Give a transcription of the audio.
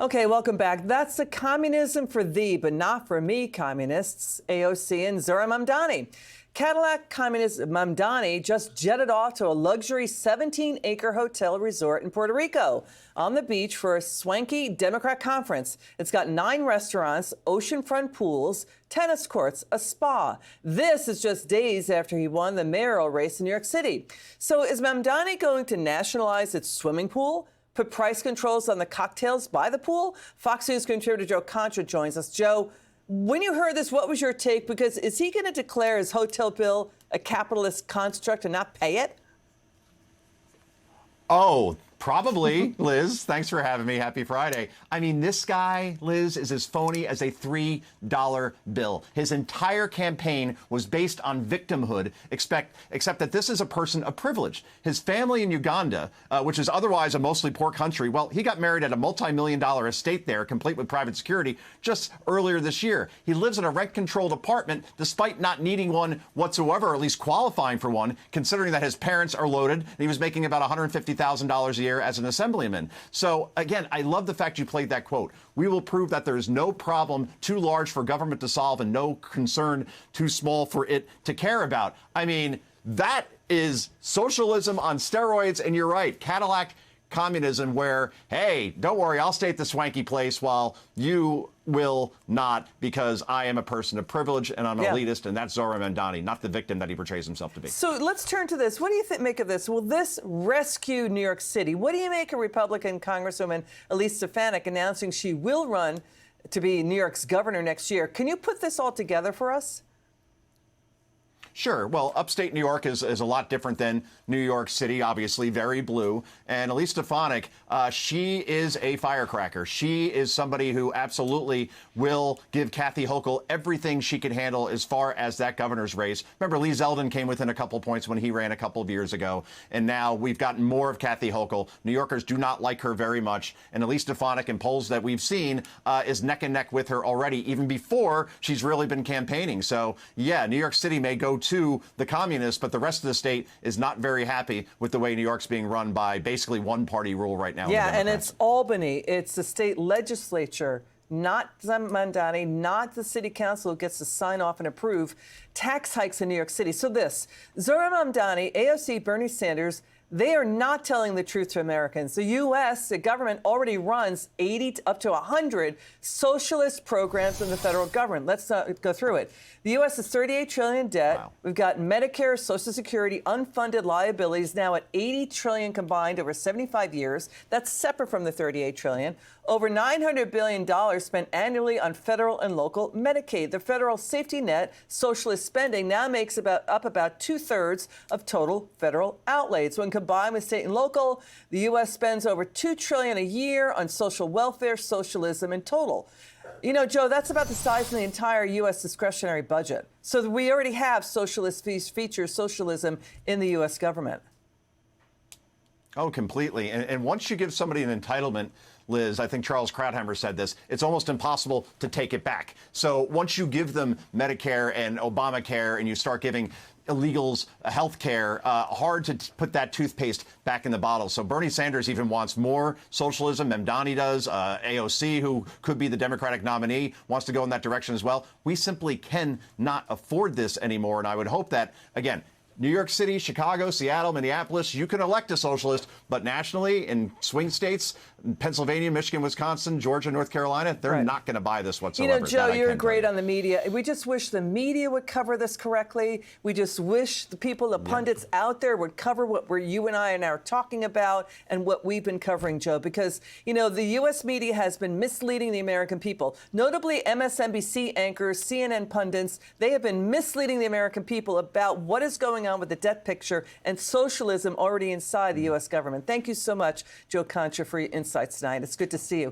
Okay, welcome back. That's the communism for thee, but not for me, communists. AOC and Zohran Mamdani. Cadillac communist Mamdani just jetted off to a luxury 17-acre hotel resort in Puerto Rico on the beach for a swanky Democrat conference. It's got 9 restaurants, oceanfront pools, tennis courts, a spa. This is just days after he won the mayoral race in New York City. So is Mamdani going to nationalize its swimming pool? Put price controls on the cocktails by the pool? Fox News contributor Joe Concha joins us. Joe, when you heard this, what was your take? Because is he going to declare his hotel bill a capitalist construct and not pay it? Oh, probably, Liz. Thanks for having me. Happy Friday. I mean, this guy, Liz, is as phony as a $3 bill. His entire campaign was based on victimhood, except that this is a person of privilege. His family in Uganda, which is otherwise a mostly poor country, well, he got married at a multi-million-dollar estate there, complete with private security, just earlier this year. He lives in a rent-controlled apartment despite not needing one whatsoever, or at least qualifying for one, considering that his parents are loaded, and he was making about $150,000 a year as an assemblyman. So, again, I love the fact you played that quote. We will prove that there is no problem too large for government to solve and no concern too small for it to care about. I mean, that is socialism on steroids, and you're right, Cadillac communism where, hey, don't worry, I'll stay at the swanky place while you will not, because I am a person of privilege and I'm an elitist, and that's Zohran Mamdani, not the victim that he portrays himself to be. So let's turn to this. What do you make of this? Will this rescue New York City? What do you make of Republican Congresswoman Elise Stefanik announcing she will run to be New York's governor next year? Can you put this all together for us? Sure. Well, upstate New York is a lot different than New York City, obviously, very blue. And Elise Stefanik, she is a firecracker. She is somebody who absolutely will give Kathy Hochul everything she can handle as far as that governor's race. Remember, Lee Zeldin came within a couple points when he ran a couple of years ago. And now we've gotten more of Kathy Hochul. New Yorkers do not like her very much. And Elise Stefanik, in polls that we've seen, is neck and neck with her already, even before she's really been campaigning. So, yeah, New York City may go to the communists, but the rest of the state is not very happy with the way New York's being run by basically one-party rule right now. Yeah, and it's Albany. It's the state legislature, not Mamdani, not the city council who gets to sign off and approve tax hikes in New York City. So this, Zohran Mamdani, AOC, Bernie Sanders, they are not telling the truth to Americans. The U.S. the government already runs 80 up to 100 socialist programs in the federal government. Let's go through it. The U.S. is $38 trillion in debt. Wow. We've got Medicare, Social Security, unfunded liabilities now at $80 trillion combined over 75 years. That's separate from the $38 trillion. Over $900 billion spent annually on federal and local Medicaid. The federal safety net, socialist spending, now makes up about 2/3 of total federal outlays. When combined with state and local, the U.S. spends over $2 trillion a year on social welfare, socialism in total. You know, Joe, that's about the size of the entire U.S. discretionary budget. So we already have socialist features, socialism in the U.S. government. Oh, completely. And once you give somebody an entitlement, Liz, I think Charles Krauthammer said this, it's almost impossible to take it back. So once you give them Medicare and Obamacare and you start giving illegals health care, hard to put that toothpaste back in the bottle. So Bernie Sanders even wants more socialism. Mamdani does. AOC, who could be the Democratic nominee, wants to go in that direction as well. We simply cannot afford this anymore. And I would hope that, again, New York City, Chicago, Seattle, Minneapolis, you can elect a socialist, but nationally in swing states, Pennsylvania, Michigan, Wisconsin, Georgia, North Carolina, they're not going to buy this whatsoever. You know, Joe, you're great on the media. We just wish the media would cover this correctly. We just wish the people, the pundits out there would cover what you and I are talking about and what we've been covering, Joe, because, you know, the U.S. media has been misleading the American people. Notably, MSNBC anchors, CNN pundits, they have been misleading the American people about what is going on with the debt picture and socialism already inside the U.S. government. Thank you so much, Joe Concha, for your insights tonight. It's good to see you.